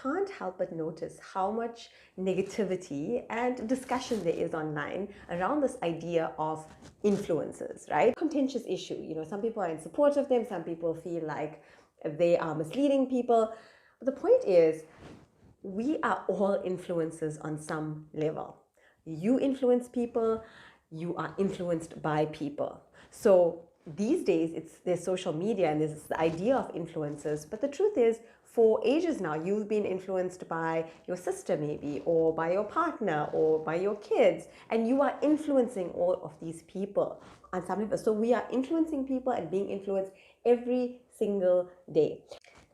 can't help but notice how much negativity and discussion there is online around this idea of influencers, right? Contentious issue. Some people are in support of them, some people feel like they are misleading people. But the point is, we are all influencers on some level. You influence people, you are influenced by people. So these days there's social media and there's this idea of influencers, but the truth is, for ages now, you've been influenced by your sister maybe, or by your partner, or by your kids, and you are influencing all of these people on some level. So we are influencing people and being influenced every single day.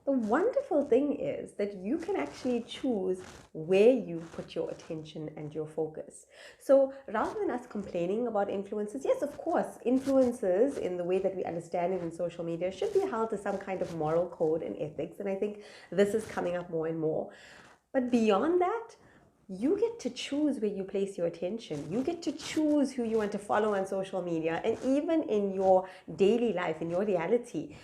The wonderful thing is that you can actually choose where you put your attention and your focus. So rather than us complaining about influencers, yes, of course, influencers in the way that we understand it in social media should be held to some kind of moral code and ethics. And I think this is coming up more and more. But beyond that, you get to choose where you place your attention. You get to choose who you want to follow on social media. And even in your daily life, in your reality,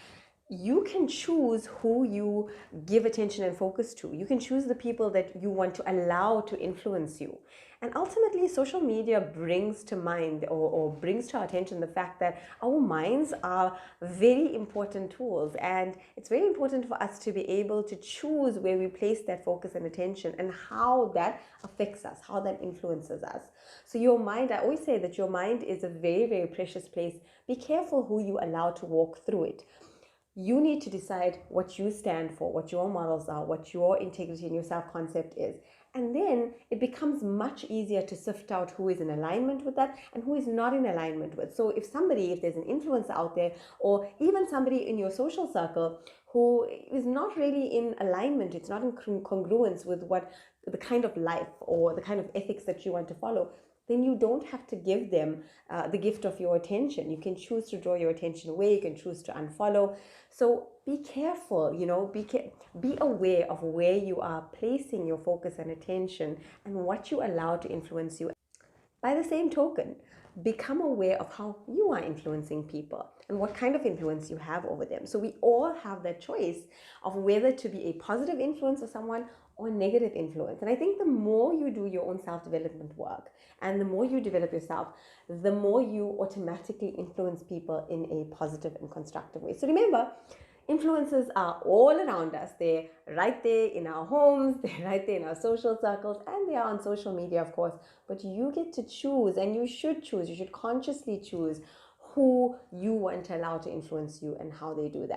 you can choose who you give attention and focus to. You can choose the people that you want to allow to influence you. And ultimately, social media brings to mind or brings to our attention the fact that our minds are very important tools. And it's very important for us to be able to choose where we place that focus and attention and how that affects us, how that influences us. So your mind, I always say that your mind is a very, very precious place. Be careful who you allow to walk through it. You need to decide what you stand for, what your morals are, what your integrity and your self-concept is. And then it becomes much easier to sift out who is in alignment with that and who is not in alignment with. So if there's an influencer out there, or even somebody in your social circle who is not really in alignment, it's not in congruence with what the kind of life or the kind of ethics that you want to follow, then you don't have to give them the gift of your attention. You can choose to draw your attention away. You can choose to unfollow. So be careful, be aware of where you are placing your focus and attention and what you allow to influence you. By the same token, become aware of how you are influencing people and what kind of influence you have over them. So we all have that choice of whether to be a positive influence on someone or negative influence. And I think the more you do your own self-development work and the more you develop yourself, the more you automatically influence people in a positive and constructive way. So remember, influencers are all around us. They're right there in our homes, they're right there in our social circles, and they are on social media, of course. But you get to choose, and you should consciously choose who you want to allow to influence you and how they do that.